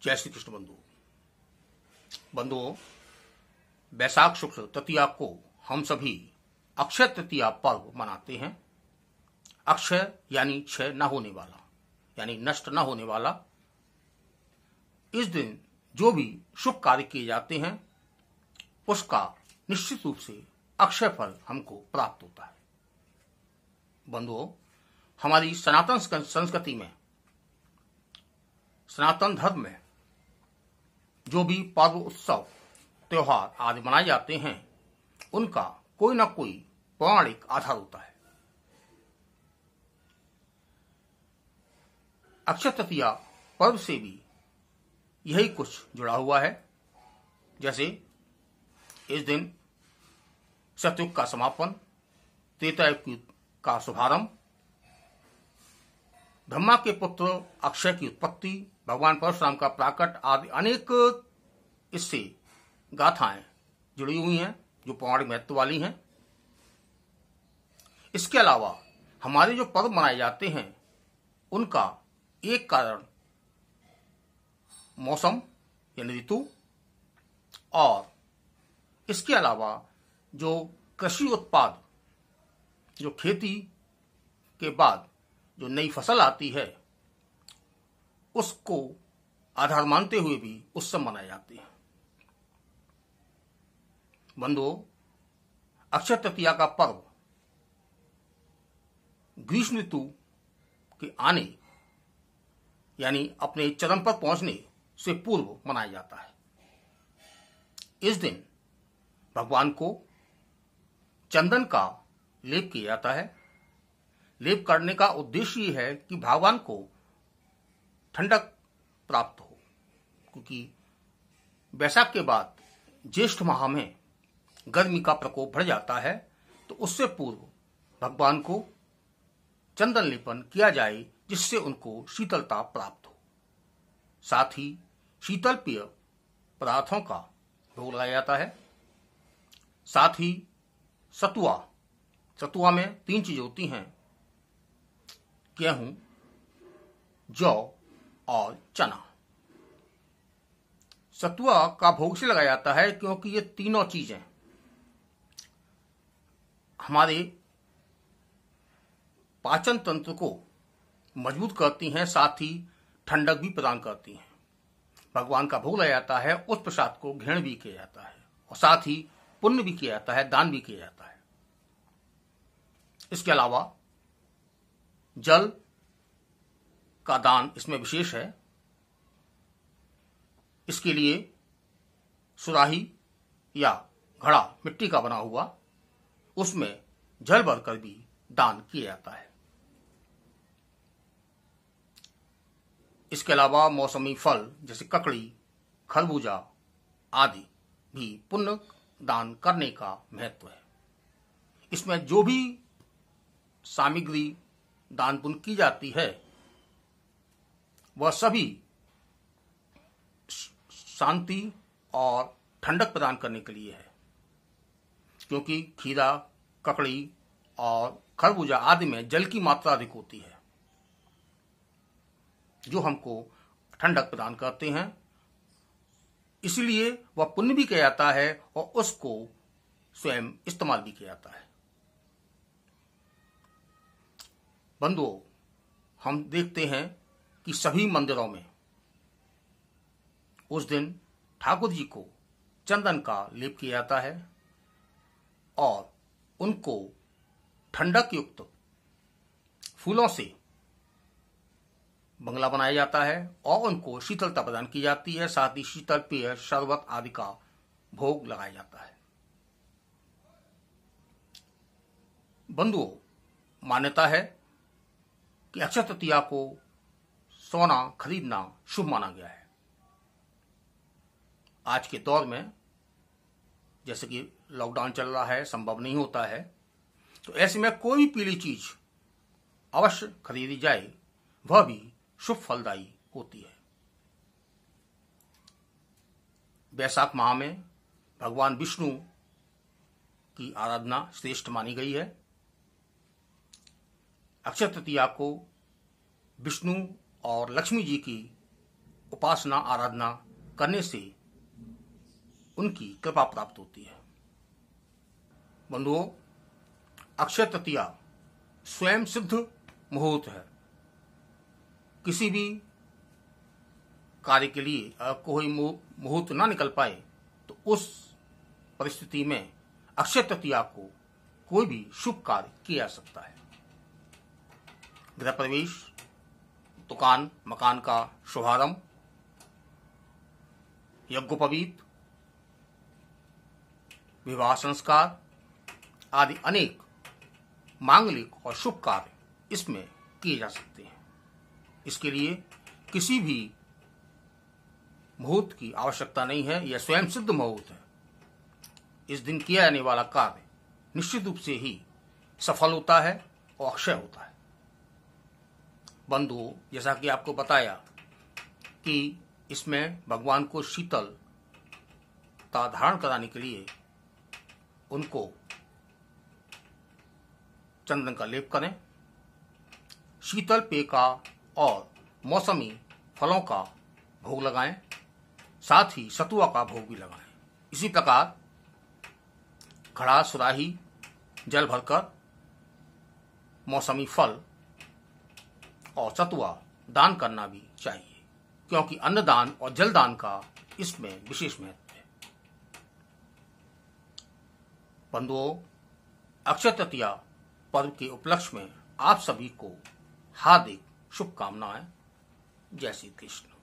जय श्री कृष्ण बंधुओं, वैशाख शुक्ल तृतीया को हम सभी अक्षय तृतीया पर्व मनाते हैं। अक्षय यानी क्षय न होने वाला, यानी नष्ट न होने वाला। इस दिन जो भी शुभ कार्य किए जाते हैं उसका निश्चित रूप से अक्षय फल हमको प्राप्त होता है। बंधुओं, हमारी सनातन संस्कृति में, सनातन धर्म में जो भी पर्व, उत्सव, त्योहार आदि मनाए जाते हैं उनका कोई ना कोई पौराणिक आधार होता है। अक्षय तृतीया पर्व से भी यही कुछ जुड़ा हुआ है। जैसे इस दिन सतयुग का समापन, त्रेता युग का शुभारंभ, ब्रह्मा के पुत्र अक्षय की उत्पत्ति, भगवान परशुराम का प्राकट आदि अनेक इससे गाथाएं जुड़ी हुई हैं जो पौराणिक महत्व वाली हैं। इसके अलावा हमारे जो पर्व मनाए जाते हैं उनका एक कारण मौसम यानी ऋतु, और इसके अलावा जो कृषि उत्पाद, जो खेती के बाद जो नई फसल आती है उसको आधार मानते हुए भी उत्सव मनाए जाते हैं। बंधुओं, अक्षय तृतीया का पर्व ग्रीष्म ऋतु के आने यानी अपने चरम पर पहुंचने से पूर्व मनाया जाता है। इस दिन भगवान को चंदन का लेप किया जाता है। लेप करने का उद्देश्य यह है कि भगवान को ठंडक प्राप्त हो, क्योंकि वैशाख के बाद ज्येष्ठ माह में गर्मी का प्रकोप बढ़ जाता है, तो उससे पूर्व भगवान को चंदन लेपन किया जाए जिससे उनको शीतलता प्राप्त हो। साथ ही शीतल पेय पदार्थों का भोग लगाया जाता है। साथ ही सतुआ में 3 चीजें होती हैं, गेहूं, जौ और चना। सतुआ का भोग से लगाया जाता है क्योंकि ये तीनों चीजें हमारे पाचन तंत्र को मजबूत करती हैं, साथ ही ठंडक भी प्रदान करती हैं। भगवान का भोग लगाया जाता है, उस प्रसाद को ग्रहण भी किया जाता है और साथ ही पुण्य भी किया जाता है, दान भी किया जाता है। इसके अलावा जल का दान इसमें विशेष है। इसके लिए सुराही या घड़ा मिट्टी का बना हुआ, उसमें जल भरकर भी दान किया जाता है। इसके अलावा मौसमी फल जैसे ककड़ी, खरबूजा आदि भी पुण्य दान करने का महत्व है। इसमें जो भी सामग्री दान पुण्य की जाती है वह सभी शांति और ठंडक प्रदान करने के लिए है, क्योंकि खीरा, ककड़ी और खरबूजा आदि में जल की मात्रा अधिक होती है जो हमको ठंडक प्रदान करते हैं। इसलिए वह पुण्य भी किया जाता है और उसको स्वयं इस्तेमाल भी किया जाता है। बंधुओं, हम देखते हैं कि सभी मंदिरों में उस दिन ठाकुर जी को चंदन का लेप किया जाता है और उनको ठंडक युक्त फूलों से बंगला बनाया जाता है और उनको शीतलता प्रदान की जाती है। साथ ही शीतल पेय, शरबत आदि का भोग लगाया जाता है। बंधुओं, मान्यता है कि अक्षय तृतीया को सोना खरीदना शुभ माना गया है। आज के दौर में जैसे कि लॉकडाउन चल रहा है, संभव नहीं होता है, तो ऐसे में कोई भी पीली चीज अवश्य खरीदी जाए, वह भी शुभ फलदायी होती है। वैशाख माह में भगवान विष्णु की आराधना श्रेष्ठ मानी गई है। अक्षय तृतीया को विष्णु और लक्ष्मी जी की उपासना आराधना करने से उनकी कृपा प्राप्त होती है। बंधुओं, अक्षय तृतीया स्वयं सिद्ध मुहूर्त है। किसी भी कार्य के लिए अगर कोई मुहूर्त ना निकल पाए तो उस परिस्थिति में अक्षय तृतीया को कोई भी शुभ कार्य किया जा सकता है। गृह प्रवेश, दुकान मकान का शुभारंभ, यज्ञोपवीत, विवाह संस्कार आदि अनेक मांगलिक और शुभ कार्य इसमें किए जा सकते हैं। इसके लिए किसी भी मुहूर्त की आवश्यकता नहीं है, यह स्वयं सिद्ध मुहूर्त है। इस दिन किया जाने वाला कार्य निश्चित रूप से ही सफल होता है और अक्षय होता है। बंधुओं, जैसा कि आपको बताया कि इसमें भगवान को शीतलता धारण कराने के लिए उनको चंदन का लेप करें, शीतल पेय का और मौसमी फलों का भोग लगाएं, साथ ही सतुआ का भोग भी लगाएं। इसी प्रकार घड़ा सुराही जल भरकर मौसमी फल और सतुआ दान करना भी चाहिए, क्योंकि अन्नदान और जलदान का इसमें विशेष महत्व है। बंधुओं, अक्षय तृतीया पर्व के उपलक्ष्य में आप सभी को हार्दिक शुभकामनाएं। जय श्री कृष्ण।